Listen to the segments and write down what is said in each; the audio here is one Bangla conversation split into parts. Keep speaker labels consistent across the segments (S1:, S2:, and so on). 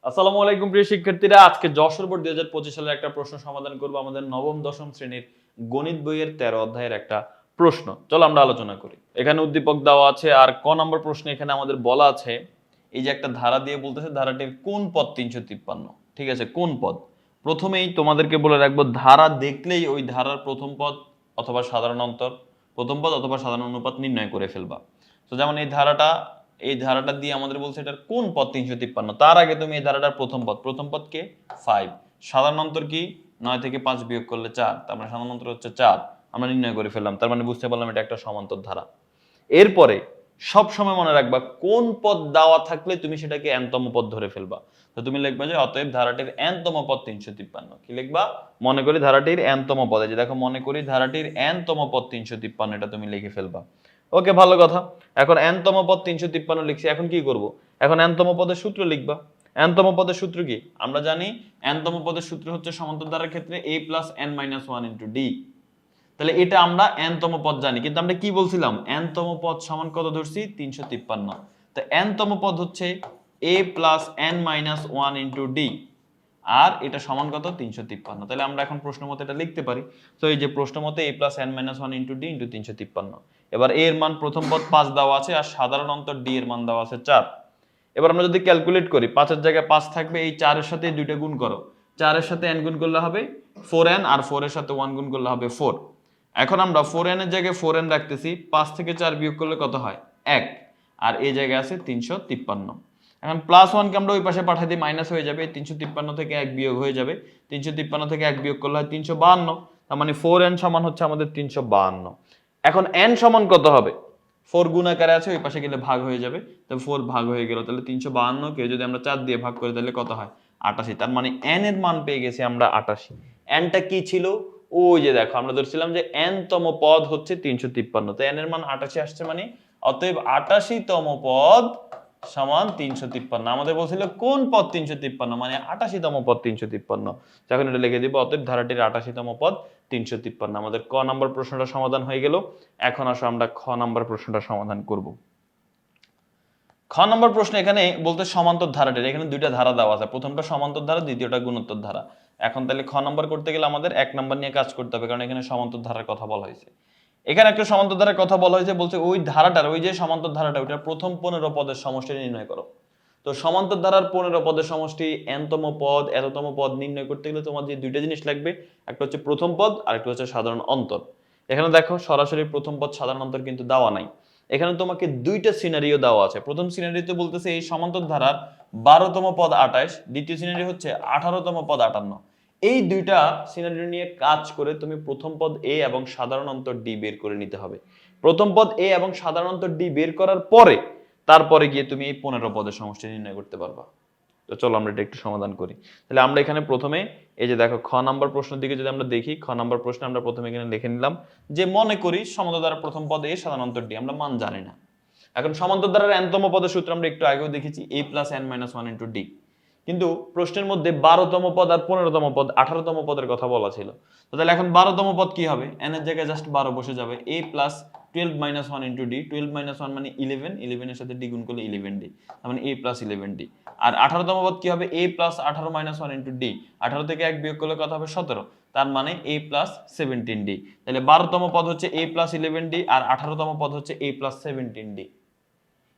S1: আসসালামু আলাইকুম প্রিয় শিক্ষার্থীরা, আজকে যশোর বোর্ড 2025 সালের একটা প্রশ্ন সমাধান করব। আমাদের নবম দশম শ্রেণীর গণিত বইয়ের 13 অধ্যায়ের একটা প্রশ্ন। চলো আমরা আলোচনা করি। এখানে উদ্দীপক দেওয়া আছে, আর ক নম্বর প্রশ্নে এখানে আমাদের বলা আছে এই যে একটা ধারা দিয়ে বলতেছে ধারাটির কোন পদ 353। ঠিক আছে, কোন পদ? প্রথমেই তোমাদেরকে বলে রাখবো, ধারা দেখলেই ওই ধারার প্রথম পদ অথবা সাধারণ অন্তর, প্রথম পদ অথবা সাধারণ অনুপাত নির্ণয় করে ফেলবা। তো যেমন এই ধারাটা দিয়ে আমাদের বলছে এটার কোন পদ 353। তার আগে তুমি এই ধারাটার প্রথম পদ কে 5, সাধারণ অন্তর কি 9 থেকে 5 বিয়োগ করলে 4, তার মানে সাধারণ অন্তর হচ্ছে 4। আমরা নির্ণয় করে ফেললাম, তার মানে বুঝতে পারলাম এটা একটা সমান্তর ধারা। এরপরে সব সময় মনে রাখবা কোন পদ দেওয়া থাকলে তুমি সেটাকে n তম পদ ধরে ফেলবা। তো তুমি লিখবা যে অতএব ধারাটির n তম পদ 353। কি লিখবা? মনে করি ধারাটির n তম পদ, এই যে দেখো মনে করি ধারাটির n তম পদ 353, এটা তুমি লিখে ফেলবা। ওকে, ভালো কথা। এখন n তম পদ 353 লিখছি, এখন কি করব? এখন n তম পদের সূত্র লিখবা। n তম পদের সূত্র কি? আমরা জানি n তম পদের সূত্র হচ্ছে সমান্তর ধারার ক্ষেত্রে a + n-1 * d। তাহলে এটা আমরা n তম পদ জানি, কিন্তু আমরা কি বলছিলাম? n তম পদ সমান কত ধরছি? 353। তো n তম পদ হচ্ছে a + n-1 * d, আর এটা সমান কত? 353। তাহলে আমরা এখন প্রশ্ন মতে এটা লিখতে পারি। তো এই যে প্রশ্ন মতে a + n-1 * d * 353। এবার a এর মান প্রথম পদ 5 দেওয়া আছে, আর সাধারণ অন্তর d এর মান দেওয়া আছে 4। এবার আমরা যদি ক্যালকুলেট করি, 5 এর জায়গায় 5 থাকবে, এই 4 এর সাথে দুইটা গুণ করো। 4 এর সাথে n গুণ করলে হবে 4n, আর 4 এর সাথে 1 গুণ করলে হবে 4। এখন আমরা 4n এর জায়গায় 4n রাখতেছি, 5 থেকে 4 বিয়োগ করলে কত হয়? 1, আর এই জায়গায় আছে 353। এখন +1 কে আমরা ওই পাশে পাঠিয়ে দিই, মাইনাস হয়ে যাবে। 353 থেকে 1 বিয়োগ হয়ে যাবে, 353 থেকে 1 বিয়োগ করলে হয় 352। তার মানে 4n সমান হচ্ছে আমাদের 352। এখন n সমান কত হবে? 4 গুণ আকারে আছে, ওই পাশে গেলে ভাগ হয়ে যাবে। তাহলে 4 ভাগ হয়ে গেল, তাহলে 352 কে যদি আমরা 4 দিয়ে ভাগ করি তাহলে কত হয়? 88। তার মানে n এর মান পেয়ে গেছি আমরা 88। nটা কি ছিল? ওই যে দেখো আমরা ধরছিলাম যে n-তম পদ হচ্ছে 353, তো n এর মান 88 আসছে, মানে অতএব 88তম পদ সমান 353। আমাদের বলছিল কোন পদ 353, মানে 88তম পদ 353। যখন এটা লিখে দিব, অতএব ধারাটির 88তম পদ 353। আমাদের ক নাম্বার প্রশ্নটা সমাধান হয়ে গেল। এখন আসো আমরা খ নাম্বার প্রশ্নটা সমাধান করব। খ নম্বর প্রশ্ন এখানে বলতে সমান্তর ধারাটির, এখানে দুইটা ধারা দেওয়া আছে, প্রথমটা সমান্তর ধারা, দ্বিতীয়টা গুণোত্তর ধারা। এখন তাহলে খ নম্বর করতে গেলে আমাদের 1 নম্বর নিয়ে কাজ করতে হবে, কারণ এখানে সমান্তর ধারার কথা বলা হয়েছে। এখানে একটা সমান্তর ধারার কথা বলা হয়েছে, বলছে ওই ধারাটার, ওই যে সমান্তর ধারাটা, ওইটার প্রথম 15 পদের সমষ্টি নির্ণয় করো। তো সমান্তর ধারার 15 পদের সমষ্টি n-তম পদ এততম পদ নির্ণয় করতে গেলে তোমার যে দুইটা জিনিস লাগবে, একটা হচ্ছে প্রথম পদ আর একটা হচ্ছে সাধারণ অন্তর। এখানে দেখো সরাসরি প্রথম পদ সাধারণ অন্তর কিন্তু দেওয়া নাই। এখানে তোমাকে দুইটা সিনারিও দেওয়া আছে। প্রথম সিনারিওতে বলতেছে এই সমান্তর ধারার 12তম পদ 28, দ্বিতীয় সিনারিও হচ্ছে 18তম পদ 58। এই দুইটা সিনারিও নিয়ে কাজ করে তুমি প্রথম পদ a এবং সাধারণ অন্তর d বের করে নিতে হবে। প্রথম পদ a এবং সাধারণ অন্তর d বের করার পরে তারপরে গিয়ে তুমি এই 15 পদের সমষ্টি নির্ণয় করতে পারবা। তো চলো আমরা এটা একটু সমাধান করি। তাহলে আমরা এখানে প্রথমে এই যে দেখো খ নাম্বার প্রশ্নের দিকে যদি আমরা দেখি, খ নাম্বার প্রশ্নে আমরা প্রথমে এখানে লিখে নিলাম যে মনে করি সমান্তর ধারার প্রথম পদ a, সাধারণ অন্তর d, আমরা মান জানি না। এখন সমান্তর ধারার n-তম পদের সূত্র আমরা একটু আগেও দেখেছি, a + n-1 * d। কিন্তু প্রশ্নের মধ্যে 12তম পদ আর 15তম পদ 18তম পদের কথা বলা ছিল। তো তাহলে এখন 12তম পদ কি হবে? n এর জায়গায় জাস্ট 12 বসে যাবে, a + 12 - 1 * d। 12 - 1 মানে 11, 11 এর সাথে d গুণ করলে 11d, তার মানে a + 11d। আর 18তম পদ কি হবে? a + 18 - 1 * d। 18 থেকে 1 বিয়োগ করলে কত হবে? 17, তার মানে a + 17d। তাহলে 12তম পদ হচ্ছে a + 11d, আর 18তম পদ হচ্ছে a + 17d।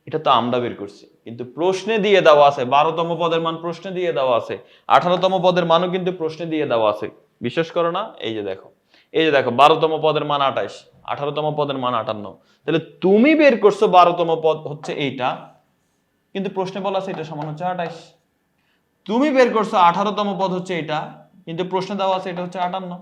S1: এটা তো আমরা বের করছি, কিন্তু প্রশ্নে দিয়ে দেওয়া আছে 12তম পদের মান, প্রশ্নে দিয়ে দেওয়া আছে 18তম পদের মানও কিন্তু প্রশ্নে দিয়ে দেওয়া আছে। বিশ্বাস করো না? এই যে দেখো, এই যে দেখো 12তম পদের মান 28, 18তম পদের মান 58। তাহলে তুমি বের করছো 12তম পদ হচ্ছে এইটা, কিন্তু প্রশ্নে বলা আছে এটা সমান হচ্ছে 28। তুমি বের করছো 18তম পদ হচ্ছে এটা, কিন্তু প্রশ্নে দেওয়া আছে এটা হচ্ছে 58।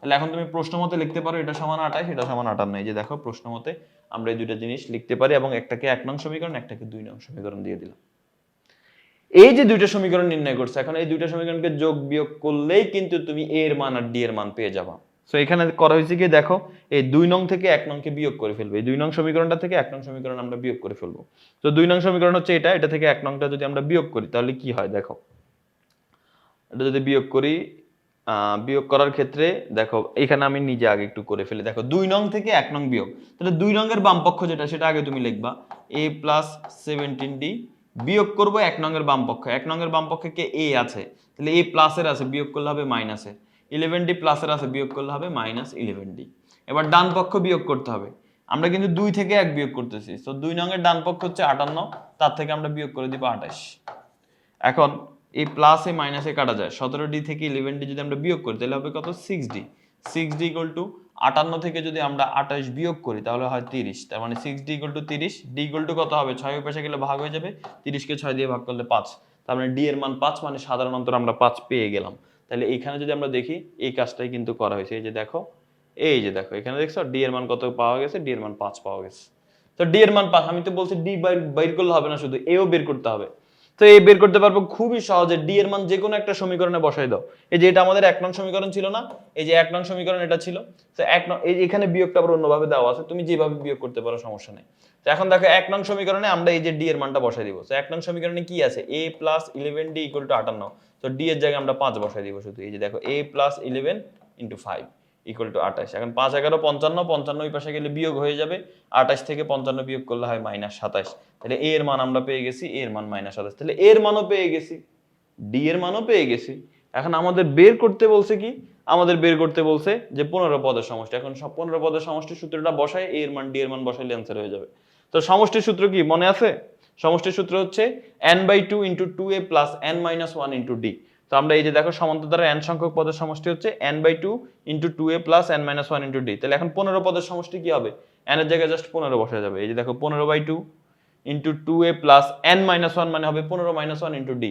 S1: তাহলে এখন তুমি প্রশ্ন মতে লিখতে পারো এটা সমান 28, এটা সমান 58। এই যে দেখো প্রশ্ন মতে আমরা এই দুইটা জিনিস লিখতে পারি, এবং একটাকে 1 নং সমীকরণ, একটাকে 2 নং সমীকরণ দিয়ে দিলাম। এই যে দুইটা সমীকরণ নির্ণয় করছে, এখন এই দুইটা সমীকরণকে যোগ বিয়োগ করলেই কিন্তু তুমি a এর মান আর d এর মান পেয়ে যাবা। সো এখানে করা হয়েছে কি দেখো, এই 2 নং থেকে 1 নংকে বিয়োগ করে ফেলবো। এই 2 নং সমীকরণটা থেকে 1 নং সমীকরণ আমরা বিয়োগ করে ফেলবো। তো 2 নং সমীকরণ হচ্ছে এটা, এটা থেকে 1 নংটা যদি আমরা বিয়োগ করি তাহলে কি হয় দেখো, এটা যদি বিয়োগ করি, বিয়োগ করার ক্ষেত্রে দেখো এখানে আমি নিজে আগে একটু করে ফেলি। দেখো 2 নং থেকে 1 নং বিয়োগ, তাহলে 2 নং এর বাম পক্ষ যেটা সেটা আগে তুমি লিখবা, a + 17d বিয়োগ করব 1 নং এর বাম পক্ষ, 1 নং এর বাম পক্ষে কে a আছে, তাহলে a প্লাসের আছে বিয়োগ করলে হবে মাইনাসের, 11d প্লাসের আছে বিয়োগ করলে হবে মাইনাস 11d। এবার ডান পক্ষ বিয়োগ করতে হবে, আমরা কিন্তু 2 থেকে 1 বিয়োগ করতেছি, তো 2 নং এর ডান পক্ষ হচ্ছে 58, তার থেকে আমরা বিয়োগ করে দিব 28। এখন এই প্লাসে মাইনাসে কাটা যায়, 17d থেকে 11d যদি আমরা বিয়োগ করি তাহলে হবে কত 6d, 6d ইকুয়াল টু 58 থেকে যদি আমরা 28 বিয়োগ করি তাহলে হয় 30, তার মানে 6d equal to 30, d equal to কত হবে 6 এর পাশে গেলে ভাগ হয়ে যাবে, 30 কে 6 দিয়ে ভাগ করলে 5, তার মানে d এর মান 5, মানে সাধারণ অন্তর আমরা 5 পেয়ে গেলাম। তাহলে এখানে যদি আমরা দেখি এই কাজটাই কিন্তু করা হয়েছে, এই যে দেখো এখানে দেখছো d এর মান কত পাওয়া গেছে, d এর মান 5 পাওয়া গেছে। তো d এর মান 5, আমি তো বলছি d বাইর করলে হবে না, শুধু a ও বের করতে হবে। তো এই বের করতে পারবো খুবই সহজে, d এর মান যে কোনো একটা সমীকরণে বসাই দাও। এই যে এটা আমাদের 1 নং সমীকরণ ছিল না, এই যে 1 নং সমীকরণ এটা ছিল, তো 1 নং এখানে বিয়োগটা আবার অন্যভাবে দেওয়া আছে, তুমি যেভাবে বিয়োগ করতে পারো সমস্যা নেই। তো এখন দেখো 1 নং সমীকরণে আমরা এই যে d এর মানটা বসাই দিব। তো 1 নং সমীকরণে কি আছে, a + 11d = 58, তো d এর জায়গায় আমরা 5 বসাই দিব শুধু। এই যে দেখো a + 11 * 5 = 28। এখন 5 11 55, 55 ওই পাশে গেলে বিয়োগ হয়ে যাবে, 28 থেকে 55 বিয়োগ করলে হয় -27। তাহলে a এর মান আমরা পেয়ে গেছি, a এর মান -27, তাহলে a এর মানও পেয়ে গেছি, d এর মানও পেয়ে গেছি। এখন আমাদের বের করতে বলছে কি, আমাদের বের করতে বলছে যে 15 পদের সমষ্টি। এখন সব 15 পদের সমষ্টির সূত্রটা বসায় a এর মান d এর মান বসাইলে आंसर হয়ে যাবে। তো সমষ্টির সূত্র কি মনে আছে? সমষ্টির সূত্র হচ্ছে n/2 * 2a + n-1 * d। তো আমরা এই যে দেখো সমান্তর দ্বারা n সংখ্যক পদের সমষ্টি হচ্ছে n/2 * 2a + n-1 * d। তাহলে এখন 15 পদের সমষ্টি কি হবে, n এর জায়গায় জাস্ট 15 বসায় যাবে। এই যে দেখো 15/2 * 2a + n-1 মানে হবে 15 - 1 * d।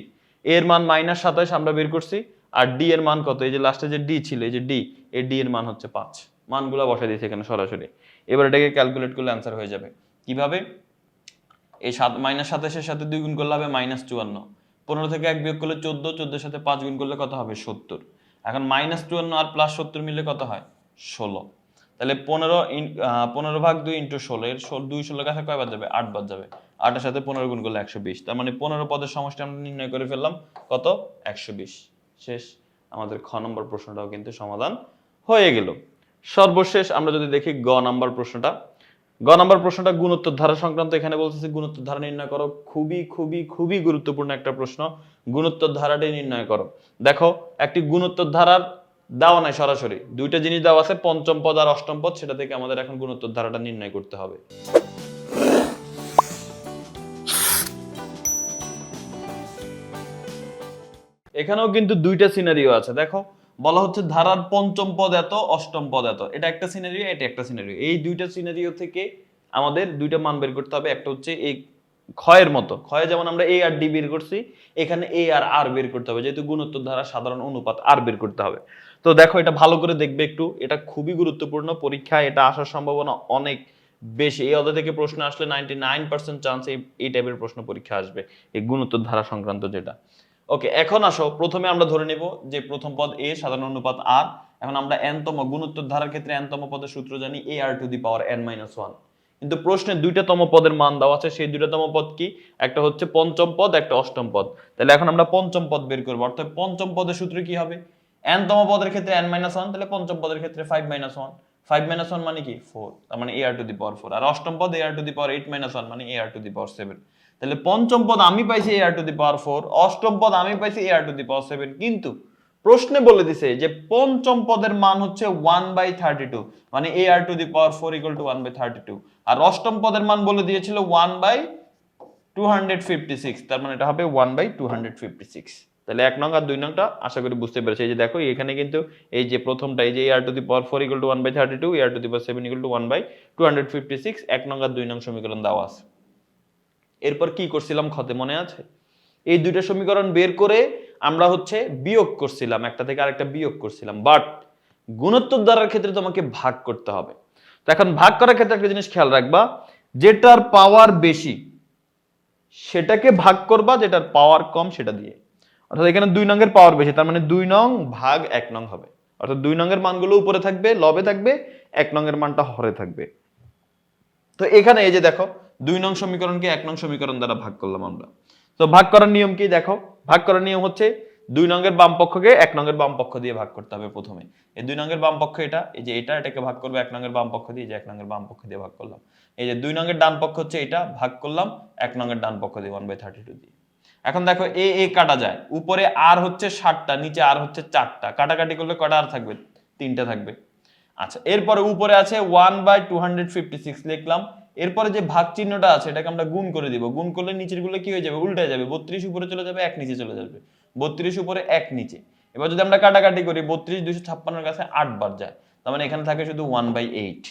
S1: এর মান -27 আমরা বের করছি, আর d এর মান কত, এই যে লাস্টে যে d ছিল, এই যে d, এই d এর মান হচ্ছে 5। মানগুলো বসাই দিয়েছি এখানে সরাসরি। এবার এটাকে ক্যালকুলেট করলে आंसर হয়ে যাবে। কিভাবে, এই -27 এর সাথে 2 গুণ করলে হবে -54, 15 থেকে 1 বিয়োগ করলে 14, 14 এর সাথে 5 গুণ করলে কত হবে 70। এখন -54 আর +70 মিলে কত হয় 16। তাহলে 15/2 * 16, এর 2 16 কাছে কয়বার যাবে 8 বার যাবে, 8 এর সাথে 15 গুণ করলে 120, তার মানে 15 পদের সমষ্টি আমরা নির্ণয় করে ফেললাম কত 120। শেষ, আমাদের খ নম্বর প্রশ্নটাও কিন্তু সমাধান হয়ে গেল। সর্বশেষ আমরা যদি দেখি গ নাম্বার প্রশ্নটা, গ নাম্বার প্রশ্নটা গুণোত্তর ধারা সংক্রান্ত। এখানে বলতেছে গুণোত্তর ধারা নির্ণয় করো, খুবই খুবই খুবই গুরুত্বপূর্ণ একটা প্রশ্ন, গুণোত্তর ধারাটি নির্ণয় করো। দেখো একটি গুণোত্তর ধারার দেওয়া নাই সরাসরি, দুইটা জিনিস দেওয়া আছে, পঞ্চম পদ আর অষ্টম পদ, সেটা থেকে আমাদের এখন গুণোত্তর ধারাটা নির্ণয় করতে হবে। এখানেও কিন্তু দুইটা সিনারিও আছে, দেখো বলা হচ্ছে ধারার পঞ্চম পদ এত, অষ্টম পদ এত, এটা একটা সিনারিও, এটা একটা সিনারিও। এই দুইটা সিনারিও থেকে আমাদের দুইটা মান বের করতে হবে। একটা হচ্ছে এই ক্ষয়ের মতো, ক্ষয়ে যেমন আমরা a আর d বের করছি, এখানে a আর r বের করতে হবে, যেহেতু গুণোত্তর ধারা সাধারণ অনুপাত r বের করতে হবে। তো দেখো এটা ভালো করে দেখবে একটু, এটা খুবই গুরুত্বপূর্ণ, পরীক্ষায় এটা আসার সম্ভাবনা অনেক বেশি। এই অধ্যায় থেকে প্রশ্ন আসলে 99% চান্স এই টাইপের প্রশ্ন পরীক্ষা আসবে, এই গুণোত্তর ধারা সংক্রান্ত যেটা। ওকে, এখন আসো প্রথমে আমরা ধরে নেব যে প্রথম পদ a, সাধারণ অনুপাত r। এখন আমরা n তম গুণোত্তর ধারার ক্ষেত্রে n তম পদের সূত্র জানি ar⁴n-1। কিন্তু প্রশ্নে দুইটা তম পদের মান দেওয়া আছে, সেই দুইটা তম পদ কি, একটা হচ্ছে পঞ্চম পদ, একটা অষ্টম পদ। তাহলে এখন আমরা পঞ্চম পদ বের করব, অর্থাৎ পঞ্চম পদের সূত্র কি হবে, n তম পদের ক্ষেত্রে n-1, তাহলে পঞ্চম পদের ক্ষেত্রে 5-1, 5-1 মানে কি 4, তার মানে ar⁴, আর অষ্টম পদ ar⁴ মানে ar⁴। তাহলে পঞ্চম পদ আমি পাইছি ar⁴, অষ্টম পদ আমি পাইছি ar⁴, কিন্তু প্রশ্নে বলে দিছে যে পঞ্চম পদের মান হচ্ছে 1/32, মানে ar⁴ = 1/32, আর অষ্টম পদের মান বলে দিয়েছিল 1/256, তার মানে এটা হবে 1/256। তাহলে 1 নং আর 2 নংটা আশা করি বুঝতে পেরেছো। এই যে দেখো এখানে কিন্তু এই যে প্রথমটা, এই যে ar⁴ = 1/32, ar⁴ = 1/256, 1 নং আর 2 নং সমীকরণ দেওয়া আছে। এরপর কি করছিলাম ক্ষতে মনে আছে, এই দুইটা সমীকরণ বের করে আমরা হচ্ছে বিয়োগ করছিলাম, একটা থেকে আরেকটা বিয়োগ করছিলাম, বাট গুণোত্তর ধারার ক্ষেত্রে তোমাকে ভাগ করতে হবে। তো এখন ভাগ করার ক্ষেত্রে একটা জিনিস খেয়াল রাখবা, যেটার পাওয়ার বেশি সেটাকে ভাগ করবা, যেটার পাওয়ার কম সেটা দিয়ে। অর্থাৎ এখানে 2 নং এর পাওয়ার বেশি, তার মানে 2 নং ভাগ 1 নং হবে, অর্থাৎ 2 নং এর মানগুলো উপরে থাকবে লবে থাকবে, 1 নং এর মানটা হরে থাকবে। তো এখানে এই যে দেখো 2 নং সমীকরণকে 1 নং সমীকরণ দ্বারা ভাগ করলাম আমরা। তো ভাগ করার নিয়ম কি, দেখো ভাগ করার নিয়ম হচ্ছে 2 নংয়ের বাম পক্ষকে 1 নংয়ের বাম পক্ষ দিয়ে ভাগ করতে হবে প্রথমে। এই 2 নংয়ের বাম পক্ষ এটা, এই যে এটাকে ভাগ করবে 1 নংয়ের বাম পক্ষ দিয়ে, এই যে 1 নংয়ের বাম পক্ষ দিয়ে ভাগ করলাম। এই যে 2 নংয়ের ডান পক্ষ হচ্ছে এটা, ভাগ করলাম 1 নংয়ের ডান পক্ষ দিয়ে 1/32 দিয়ে। এখন দেখো এ কাটা যায়, উপরে আর হচ্ছে 60টা, নিচে আর হচ্ছে 4টা, কাটাকাটি করলে কটা আর থাকবে? 3টা থাকবে। আচ্ছা, এরপরে উপরে আছে 1/256 লিখলাম। এরপরে যে ভাগ চিহ্নটা আছে এটাকে আমরা গুণ করে দিব, গুণ করলে নিচের গুলো কি হয়ে যাবে? উল্টে যাবে, 32 উপরে চলে যাবে, 1 নিচে চলে যাবে, 32 উপরে 1 নিচে। এবার যদি আমরা কাটাকাটি করি, 32 256 এর কাছে 8 বার যায়, তার মানে এখানে থাকে শুধু 1/8।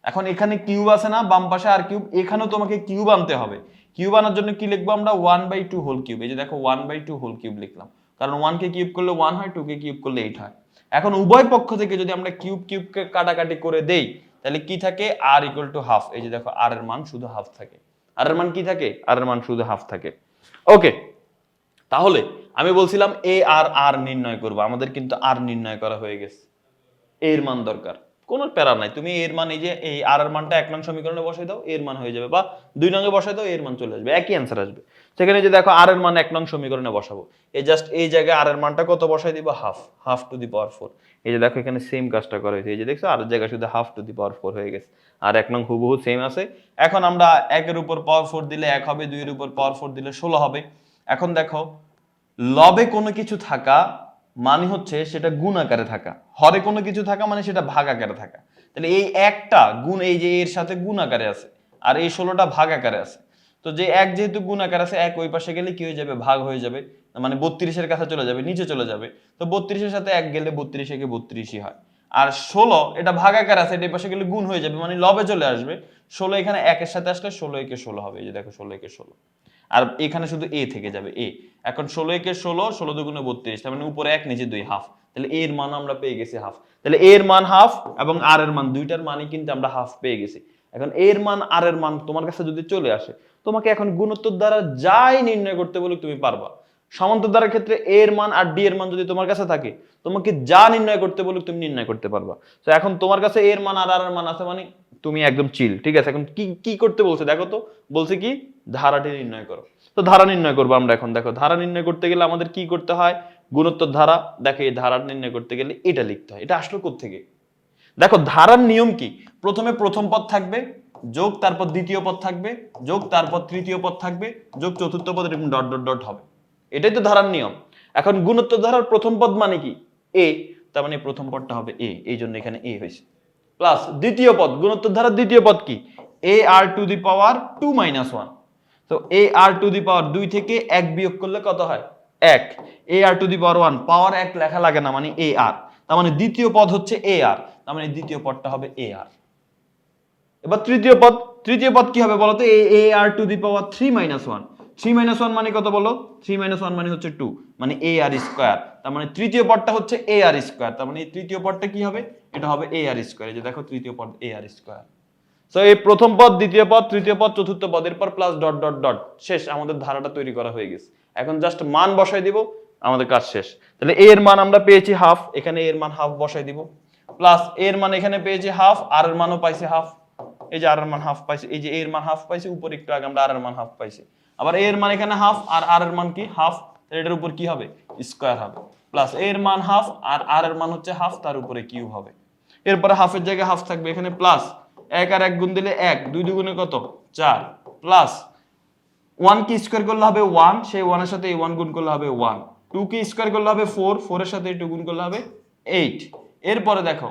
S1: এখন এখানে কিউব আছে না, বাম পাশে আর কিউব, এখানেও তোমাকে কিউব আনতে হবে। কিউব আনার জন্য কি লিখবো আমরা? 1/2 হোল কিউব। এই যে দেখো 1/2 হোল কিউব লিখলাম, কারণ 1 কে কিউব করলে 1 হয়, 2 কে কিউব করলে 8 হয়। এখন উভয় পক্ষ থেকে যদি আমরা কিউবকে কাটাকাটি করে দেই, তাহলে কি থাকে? r = half. এই যে দেখো r এর মান শুধু হাফ থাকে। r এর মান কি থাকে? r এর মান শুধু হাফ থাকে। ওকে, তাহলে আমি বলছিলাম a আর r নির্ণয় করব, আমাদের কিন্তু r নির্ণয় করা হয়ে গেছে। এর মান দরকার, কোনো প্যারা নাই, তুমি এর মান এই যে এই r এর মানটা 1 নং সমীকরণে বসাই দাও, এর মান হয়ে যাবে, বা 2 নং এ বসাই দাও, এর মান চলে আসবে, একই অ্যানসার আসবে। সেখানে যে দেখো r এর মান 1 নং সমীকরণে বসাবো, এই জাস্ট এই জায়গায় r এর মানটা কত বসাই দিব? হাফ টু দি পাওয়ার 4। এই যে দেখো এখানে সেম কাজটা করা হয়েছে, এই যে দেখছো আর এর জায়গায় শুধু হাফ টু দি পাওয়ার 4 হয়ে গেছে, আর 1 নং হুবহু সেম আছে। এখন আমরা 1 এর উপর পাওয়ার 4 দিলে 1 হবে, 2 এর উপর পাওয়ার 4 দিলে 16 হবে। এখন দেখো লবে কোনো কিছু থাকা মানে হচ্ছে সেটা গুণ আকারে থাকা, হরে কোনো কিছু থাকা মানে সেটা ভাগ আকারে থাকা। তাহলে এই একটা গুণ, এই যে এর সাথে গুণ আকারে আছে, আর এই 16টা ভাগ আকারে আছে। তো যে এক যেহেতু গুণ আকারে আছে, এক ওই পাশে গেলে কি হয়ে যাবে? ভাগ হয়ে যাবে, মানে 32 এর কাছে চলে যাবে, নিচে চলে যাবে। তো 32 এর সাথে 1 গেলে 32 একে 32ই হয়। আর 16 এটা ভাগ আকারে আছে, এটা এই পাশে গেলে গুণ হয়ে যাবে, মানে লবে চলে আসবে। 16 এখানে 1 এর সাথে আসলে 16 একে 16 হবে, এই যে দেখো 16 একে 16। আর এখানে শুধু a থেকে যাবে a। এখন 16 একে 16, 16 দুগুণে 32, তার মানে উপরে 1 নিচে 2, হাফ। তাহলে a এর মান আমরা পেয়ে গেছি হাফ। তাহলে a এর মান হাফ এবং r এর মান, দুইটার মানই কিন্তু আমরা হাফ পেয়ে গেছি। এখন a এর মান r এর মান তোমার কাছে যদি চলে আসে, তোমাকে এখন গুণোত্তর দ্বারা যাই নির্ণয় করতে বলে তুমি পারবা। সমান্তর দ্বারার ক্ষেত্রে a এর মান আর d এর মান যদি তোমার কাছে থাকে, তোমাকে যা নির্ণয় করতে বলে তুমি নির্ণয় করতে পারবা। তো এখন তোমার কাছে a এর মান আর r এর মান আছে, মানে তুমি একদম চিল, ঠিক আছে। এখন কি কি করতে বলছে দেখো তো, বলছে কি? ধারাটি নির্ণয় করো। তো ধারা নির্ণয় করবো আমরা এখন। দেখো ধারা নির্ণয় করতে গেলে আমাদের কি করতে হয়? গুণোত্তর ধারা। দেখো এই ধারা নির্ণয় করতে গেলে এটা লিখতে হয়। এটা আসলো কোত্থেকে? দেখো ধারার নিয়ম কি? প্রথমে প্রথম পদ থাকবে, যোগ তারপর দ্বিতীয় পদ থাকবে, যোগ তারপর তৃতীয় পদ থাকবে, যোগ চতুর্থ পদ, এরকম ডট ডট ডট হবে। এটাই তো ধারার নিয়ম। এখন গুণোত্তর ধারার প্রথম পদ মানে কি? a, তার মানে প্রথম পদটা হবে a, এই জন্য এখানে a হয়েছে। প্লাস দ্বিতীয় পদ, গুণোত্তর ধারার দ্বিতীয় পদ কি? ar⁻2 - 1। তো ar⁻2 থেকে 1 বিয়োগ করলে কত হয়? 1। ar⁻1, পাওয়ার 1 লেখা লাগে না, মানে ar। তার মানে দ্বিতীয় পদ হচ্ছে ar, তার মানে দ্বিতীয় পদটা হবে ar। এবার তৃতীয় পদ, তৃতীয় পদ কি হবে বলো তো? ar⁻3 - 1। 3 - 1 মানে কত বলো? 3 - 1 মানে হচ্ছে 2, মানে ar²। তার মানে তৃতীয় পদটা হচ্ছে ar², তার মানে এই তৃতীয় পদটা কি হবে? এটা হবে ar²। এই যে দেখো তৃতীয় পদ ar²। সো এই প্রথম পদ, দ্বিতীয় পদ, তৃতীয় পদ, চতুর্থ পদ, এরপর প্লাস ডট ডট ডট, শেষ। আমাদের ধারাটা তৈরি করা হয়ে গেছে। এখন জাস্ট মান বসাই দিব, আমাদের কাজ শেষ। তাহলে a এর মান আমরা পেয়েছি হাফ, এখানে a এর মান হাফ বসাই দিব, প্লাস a এর মান এখানে পেয়েছি হাফ, r এর মানও পাইছি হাফ। এই যে r এর মান হাফ পাইছি, এই যে a এর মান হাফ পাইছি, উপরে একটু আগে আমরা r এর মান হাফ পাইছি। আবার a এর মান এখানে হাফ, আর r এর মান কি? হাফ। এটার উপর কি হবে? স্কয়ার হবে। প্লাস a এর মান হাফ, আর r এর মান হচ্ছে হাফ, তার উপরে কিউব হবে। এরপরে হাফের জায়গায় হাফ থাকবে, এখানে প্লাস 1 আর 1 গুণ দিলে 1, 2 দুগুণে কত? 4, প্লাস 1 কি স্কয়ার করলে হবে 1, সেই 1 এর সাথে এই 1 গুণ করলে হবে 1। 2 কি স্কয়ার করলে হবে 4, 4 এর সাথে এই 2 গুণ করলে হবে 8। এরপরে দেখো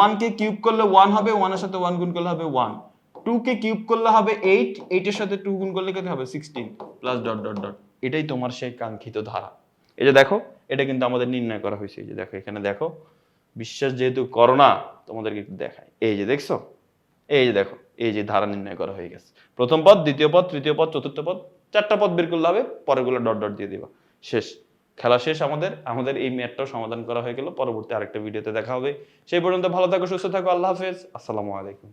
S1: 1 কে কিউব করলে 1 হবে, 1 এর সাথে 1 গুণ করলে হবে 1। 2 কে কিউব করলে হবে 8, 8 এর সাথে 2 গুণ করলে কত হবে? 16, প্লাস ডট ডট ডট। এটাই তোমার সেই কাঙ্ক্ষিত ধারা। এই যে দেখো, এটা কিন্তু আমাদের নির্ণয় করা হয়েছে। এই যে দেখো, এখানে দেখো, বিশ্বাস যেহেতু করো না, তোমাদেরকে একটু দেখাই। এই যে দেখছো, এই যে দেখো, এই যে ধারা নির্ণয় করা হয়ে গেছে। প্রথম পদ, দ্বিতীয় পদ, তৃতীয় পদ, চতুর্থ পদ, 4টা পদ বের করলে হবে, পরেরগুলো ডট ডট দিয়ে দিবা, শেষ। খেলা শেষ। আমাদের এই ম্যাথটাও সমাধান করা হয়ে গেল। পরবর্তী আরেকটা ভিডিওতে দেখা হবে। সেই পর্যন্ত ভালো থাকো, সুস্থ থাকো, আল্লাহ হাফেজ, আসসালামু আলাইকুম।